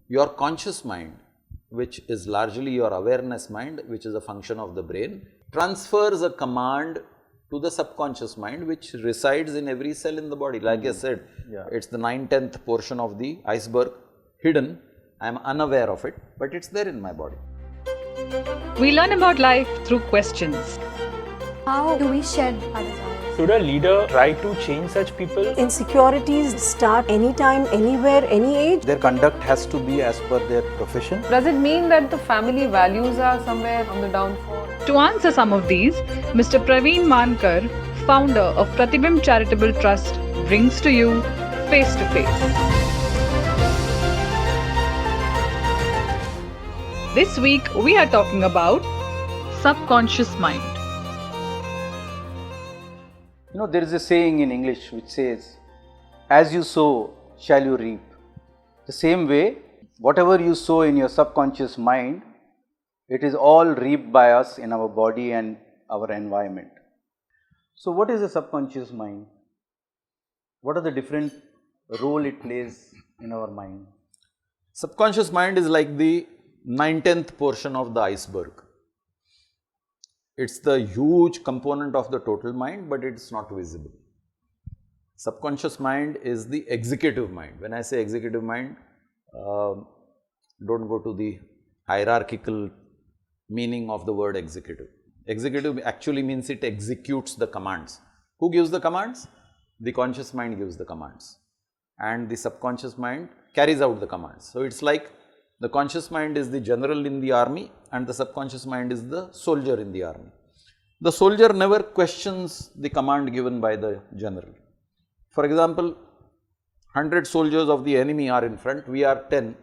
your conscious mind, which is largely your awareness mind, which is a function of the brain, transfers a command to the subconscious mind, which resides in every cell in the body. Like I said, it's the 9/10th portion of the iceberg, hidden. I am unaware of it, but it's there in my body. We learn about life through questions. How do we shed our desires? Should a leader try to change such people? Insecurities start anytime, anywhere, any age. Their conduct has to be as per their profession. Does it mean that the family values are somewhere on the downfall? To answer some of these, Mr. Pratibimb 𝗦𝗂𝗯𝗰𝗲, founder of Pratibimb Charitable Trust, brings to you Face to Face. This week we are talking about subconscious mind. You know, there is a saying in English which says, as you sow, shall you reap. The same way, whatever you sow in your subconscious mind, it is all reaped by us in our body and our environment. So what is the subconscious mind? What are the different role it plays in our mind? Subconscious mind is like the 9/10th portion of the iceberg. It's the huge component of the total mind, but it's not visible. Subconscious mind is the executive mind. When I say executive mind, don't go to the hierarchical meaning of the word executive. Executive actually means it executes the commands. Who gives the commands? The conscious mind gives the commands, and the subconscious mind carries out the commands. So it's like the conscious mind is the general in the army and the subconscious mind is the soldier in the army. The soldier never questions the command given by the general. For example, 100 soldiers of the enemy are in front, we are 10,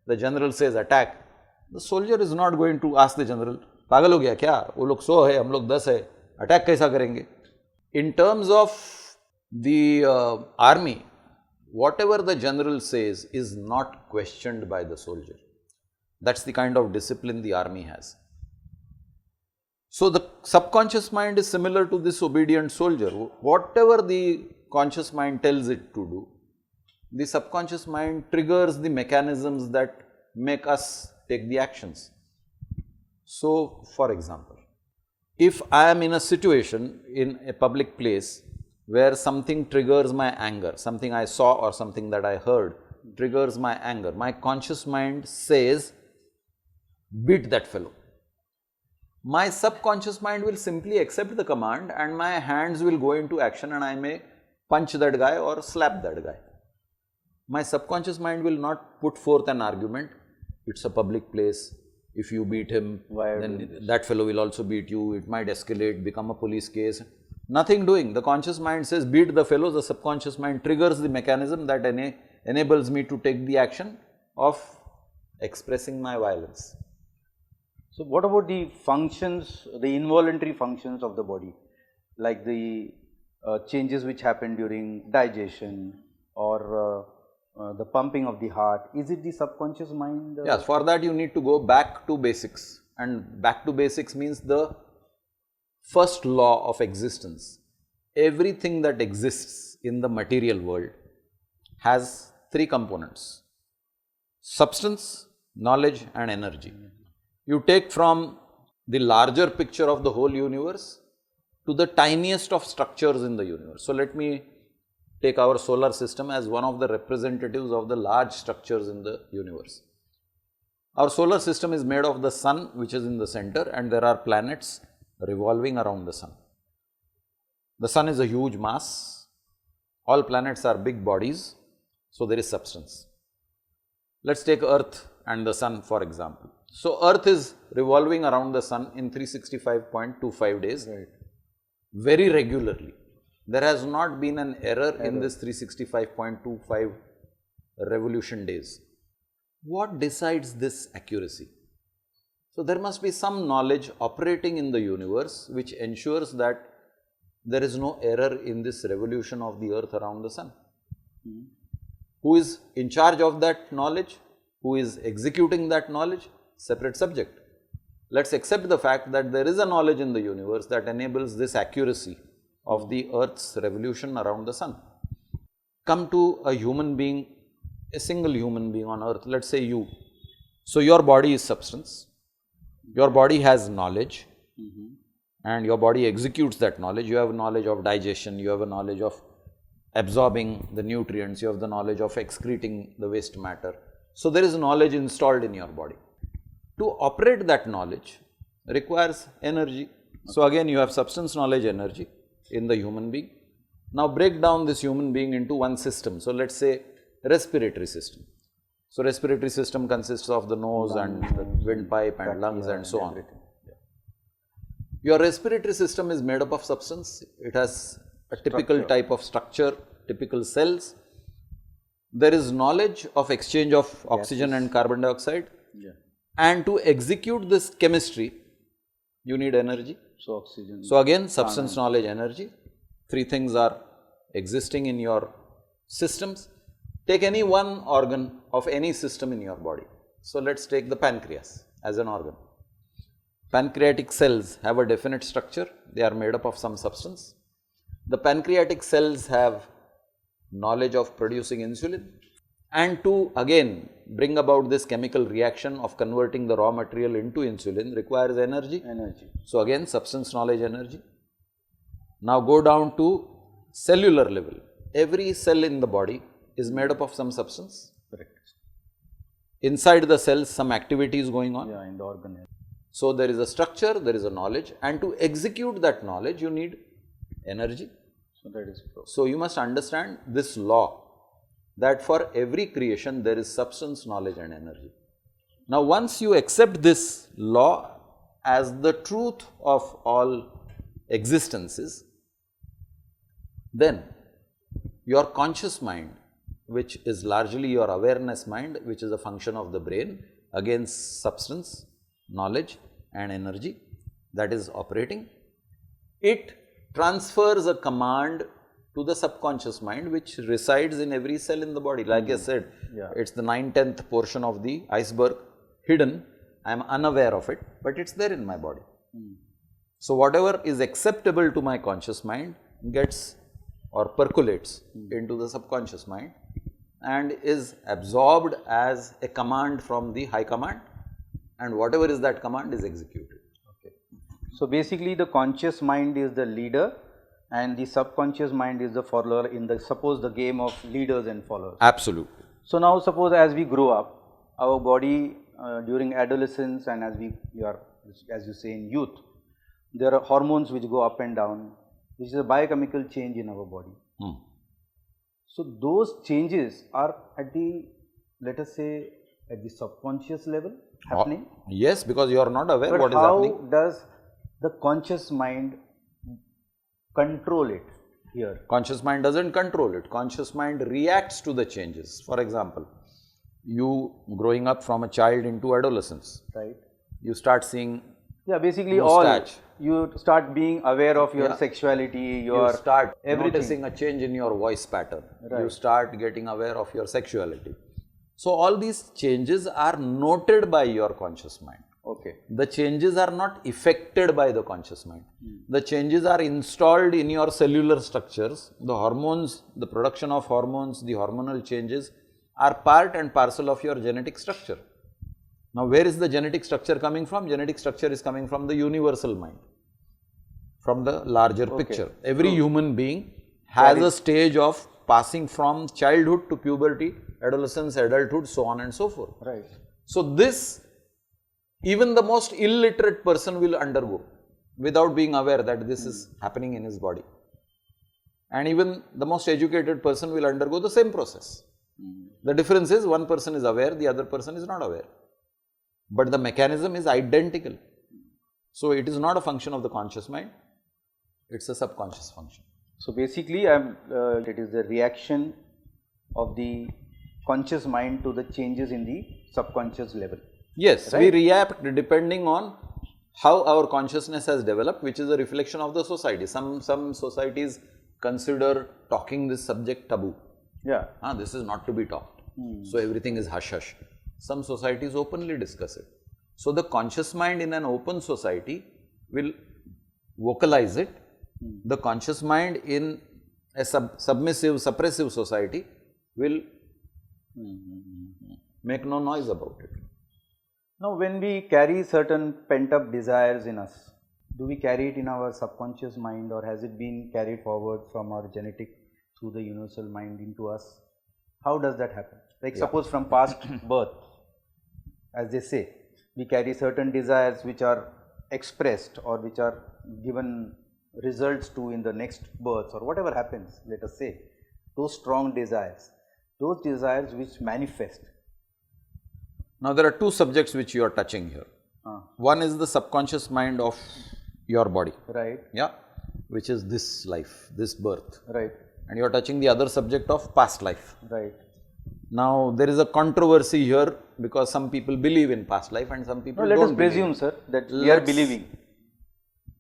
the general says attack. The soldier is not going to ask the general, पागल हो गया क्या, वो लोग 100 है, हम लोग 10 है, अटैक कैसा करेंगे? In terms of the army, whatever the general says is not questioned by the soldier. That's the kind of discipline the army has. So the subconscious mind is similar to this obedient soldier. Whatever the conscious mind tells it to do, the subconscious mind triggers the mechanisms that make us take the actions. So, for example, if I am in a situation in a public place where something triggers my anger, something I saw or something that I heard triggers my anger, my conscious mind says, beat that fellow. My subconscious mind will simply accept the command and my hands will go into action and I may punch that guy or slap that guy. My subconscious mind will not put forth an argument, it's a public place, if you beat him, then that fellow will also beat you, it might escalate, become a police case. Nothing doing. The conscious mind says beat the fellow, the subconscious mind triggers the mechanism that enables me to take the action of expressing my violence. So what about the functions, the involuntary functions of the body, like the changes which happen during digestion or the pumping of the heart? Is it the subconscious mind? Yes, for that you need to go back to basics, and back to basics means the first law of existence. Everything that exists in the material world has three components: substance, knowledge and energy. You take from the larger picture of the whole universe to the tiniest of structures in the universe. So let me take our solar system as one of the representatives of the large structures in the universe. Our solar system is made of the sun, which is in the center, and there are planets revolving around the sun. The sun is a huge mass, all planets are big bodies, so there is substance. Let's take Earth and the sun for example. So Earth is revolving around the sun in 365.25 days, very regularly. There has not been an error in this 365.25 revolution days. What decides this accuracy? So there must be some knowledge operating in the universe which ensures that there is no error in this revolution of the earth around the sun. Who is in charge of that knowledge? Who is executing that knowledge? Separate subject. Let's accept the fact that there is a knowledge in the universe that enables this accuracy of the earth's revolution around the sun. Come to a human being, a single human being on earth, let us say you. So, your body is substance, your body has knowledge and your body executes that knowledge. You have knowledge of digestion, you have a knowledge of absorbing the nutrients, you have the knowledge of excreting the waste matter. So, there is knowledge installed in your body. To operate that knowledge requires energy. So, again you have substance, knowledge, energy in the human being. Now, break down this human being into one system. So, let us say respiratory system. So, respiratory system consists of the nose and the windpipe and lungs and so on. Your respiratory system is made up of substance, it has a typical type of structure, typical cells. There is knowledge of exchange of oxygen and carbon dioxide, and to execute this chemistry, you need energy. So, oxygen. So, again substance, knowledge, energy, three things are existing in your systems. Take any one organ of any system in your body. So, let us take the pancreas as an organ. Pancreatic cells have a definite structure, they are made up of some substance. The pancreatic cells have knowledge of producing insulin, and to again bring about this chemical reaction of converting the raw material into insulin requires energy. So, again substance, knowledge, energy. Now, go down to cellular level. Every cell in the body is made up of some substance. Correct. Inside the cells some activity is going on. In the organ. So, there is a structure, there is a knowledge, and to execute that knowledge you need energy. So, that is true. So, you must understand this law that for every creation there is substance, knowledge and energy. Now, once you accept this law as the truth of all existences, then your conscious mind, which is largely your awareness mind, which is a function of the brain, again substance, knowledge and energy that is operating, it transfers a command to the subconscious mind, which resides in every cell in the body. Like I said, it is the 9/10th portion of the iceberg, hidden, I am unaware of it, but it is there in my body. So, whatever is acceptable to my conscious mind gets or percolates into the subconscious mind and is absorbed as a command from the high command, and whatever is that command is executed. So, basically the conscious mind is the leader and the subconscious mind is the follower in the, suppose the game of leaders and followers. Absolutely. So, now suppose as we grow up, our body during adolescence and as we are, as you say, in youth, there are hormones which go up and down, which is a biochemical change in our body. So, those changes are at the, let us say, at the subconscious level happening. Yes, because you are not aware But what is happening. how does the conscious mind control it here? Conscious mind does not control it, conscious mind reacts to the changes. For example, you growing up from a child into adolescence, Right. you start seeing Basically mustache. all, you start being aware of your sexuality, your you start everything. noticing a change in your voice pattern, you Right. start getting aware of your sexuality. So, all these changes are noted by your conscious mind. Okay. The changes are not effected by the conscious mind. The changes are installed in your cellular structures. The hormones, the production of hormones, the hormonal changes are part and parcel of your genetic structure. Now, where is the genetic structure coming from? Genetic structure is coming from the universal mind, from the larger picture. Every human being has a stage of passing from childhood to puberty, adolescence, adulthood, so on and so forth. Right. So, this even the most illiterate person will undergo without being aware that this is happening in his body, and even the most educated person will undergo the same process. The difference is one person is aware, the other person is not aware, but the mechanism is identical. So, it is not a function of the conscious mind, it is a subconscious function. So, basically it is the reaction of the conscious mind to the changes in the subconscious level. Yes, Right. we react depending on how our consciousness has developed, which is a reflection of the society. Some societies consider talking this subject taboo. This is not to be talked. So, everything is hush hush. Some societies openly discuss it. So, the conscious mind in an open society will vocalize it. The conscious mind in a submissive, suppressive society will Make no noise about it. Now, when we carry certain pent up desires in us, do we carry it in our subconscious mind, or has it been carried forward from our genetic through the universal mind into us? How does that happen? Like suppose from past birth, as they say, we carry certain desires which are expressed or which are given results to in the next birth or whatever happens, let us say, those strong desires, those desires which manifest. Now, there are two subjects which you are touching here. One is the subconscious mind of your body, Right, yeah, which is this life, this birth, right, and you are touching the other subject of past life. right. Now, there is a controversy here because some people believe in past life and some people No, let don't us presume, believe. sir, that we are Let's- believing.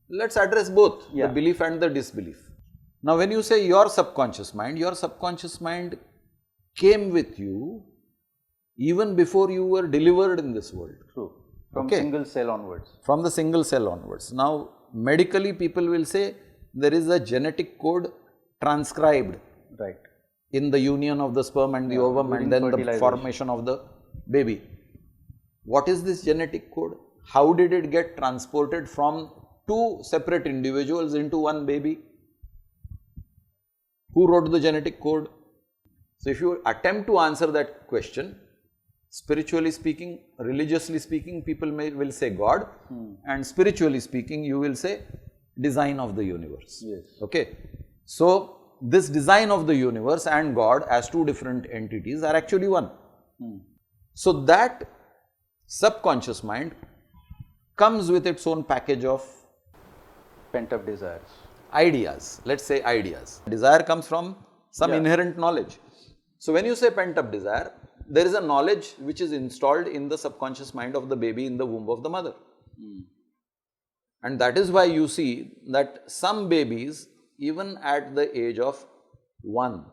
Let's address both, Yeah. the belief and the disbelief. Now, when you say your subconscious mind came with you even before you were delivered in this world. True. From Okay. single cell onwards. From the single cell onwards. Now, medically people will say there is a genetic code transcribed Right. in the union of the sperm and the ovum during and then the fertilization. formation of the baby. What is this genetic code? How did it get transported from two separate individuals into one baby? Who wrote the genetic code? So, if you attempt to answer that question, spiritually speaking, religiously speaking, people will say God, and spiritually speaking, you will say design of the universe. Yes. Okay. So, this design of the universe and God as two different entities are actually one. So, that subconscious mind comes with its own package of Pent up desires. ideas, let us say ideas. Desire comes from some inherent knowledge. So, when you say pent up desire, there is a knowledge which is installed in the subconscious mind of the baby in the womb of the mother. And that is why you see that some babies, even at the age of 1,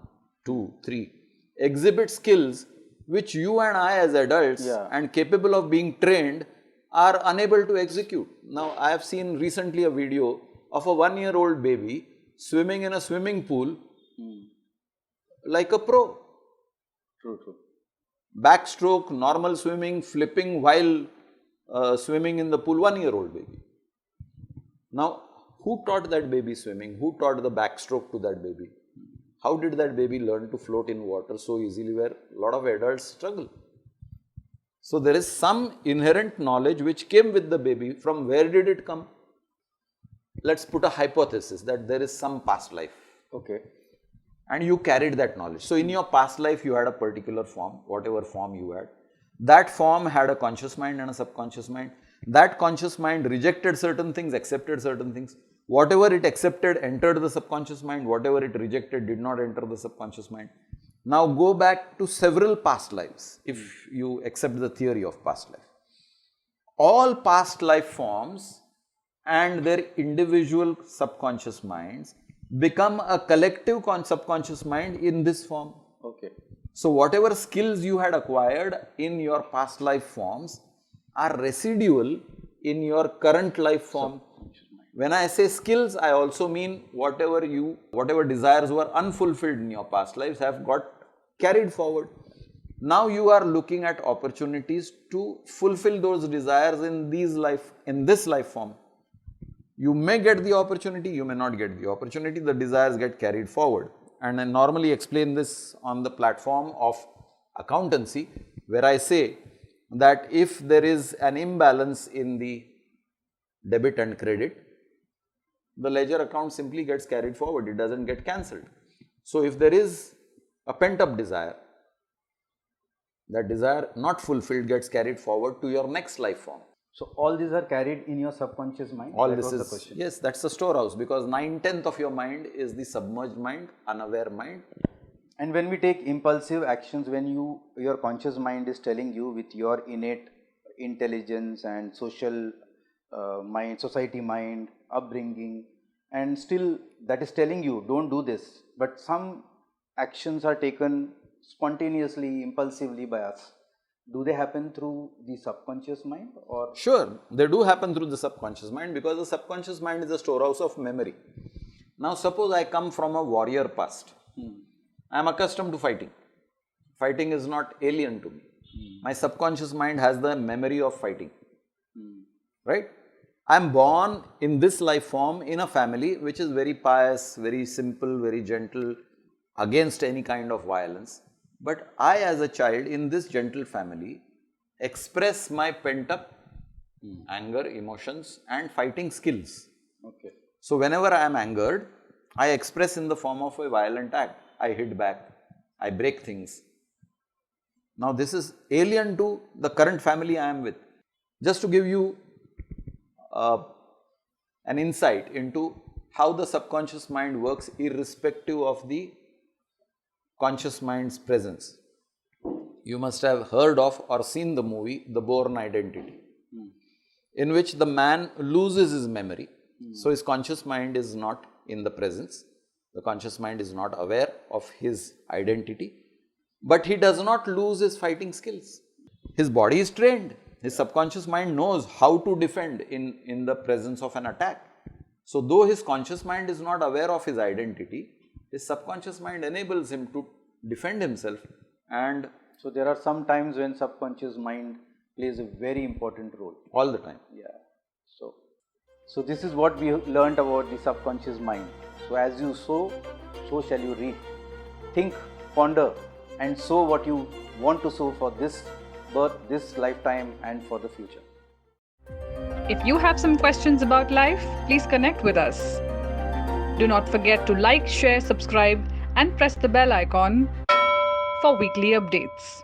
2, 3, exhibit skills which you and I as adults and capable of being trained are unable to execute. Now, I have seen recently a video of a 1-year-old baby swimming in a swimming pool like a pro. True, true. Backstroke, normal swimming, flipping while swimming in the pool, 1-year-old baby. Now, who taught that baby swimming? Who taught the backstroke to that baby? How did that baby learn to float in water so easily where a lot of adults struggle? So, there is some inherent knowledge which came with the baby. From where did it come? Let us put a hypothesis that there is some past life. Okay. And you carried that knowledge. So, in your past life, you had a particular form, whatever form you had. That form had a conscious mind and a subconscious mind. That conscious mind rejected certain things, accepted certain things. Whatever it accepted entered the subconscious mind, whatever it rejected did not enter the subconscious mind. Now, go back to several past lives, if you accept the theory of past life. All past life forms and their individual subconscious minds become a collective subconscious mind in this form. Okay. So, whatever skills you had acquired in your past life forms are residual in your current life form. When I say skills, I also mean whatever desires were unfulfilled in your past lives have got carried forward. Now you are looking at opportunities to fulfill those desires in this life form. You may get the opportunity, you may not get the opportunity, the desires get carried forward. And I normally explain this on the platform of accountancy, where I say that if there is an imbalance in the debit and credit, the ledger account simply gets carried forward, it does not get cancelled. So, if there is a pent up desire, that desire not fulfilled gets carried forward to your next life form. So, all these are carried in your subconscious mind? All That this was the is, question. yes, that is the storehouse, because 9/10 of your mind is the submerged mind, unaware mind. And when we take impulsive actions, when your conscious mind is telling you with your innate intelligence and social mind, society mind, upbringing, and still that is telling you don't do this, but some actions are taken spontaneously, impulsively by us. Do they happen through the subconscious mind, or? Sure, they do happen through the subconscious mind, because the subconscious mind is a storehouse of memory. Now, suppose I come from a warrior past. I am accustomed to fighting. Fighting is not alien to me. My subconscious mind has the memory of fighting, right? I am born in this life form in a family which is very pious, very simple, very gentle, against any kind of violence. But I as a child in this gentle family express my pent up anger, emotions and fighting skills. Okay. So, whenever I am angered, I express in the form of a violent act. I hit back, I break things. Now, this is alien to the current family I am with. Just to give you an insight into how the subconscious mind works irrespective of the conscious mind's presence. You must have heard of or seen the movie The Bourne Identity, in which the man loses his memory. So, his conscious mind is not in the presence, the conscious mind is not aware of his identity, but he does not lose his fighting skills. His body is trained, his subconscious mind knows how to defend in the presence of an attack. So, though his conscious mind is not aware of his identity, his subconscious mind enables him to defend himself. And so, there are some times when subconscious mind plays a very important role. All the time. Yeah. So this is what we learnt about the subconscious mind. So as you sow, so shall you reap. Think, ponder and sow what you want to sow for this birth, this lifetime and for the future. If you have some questions about life, please connect with us. Do not forget to like, share, subscribe and press the bell icon for weekly updates.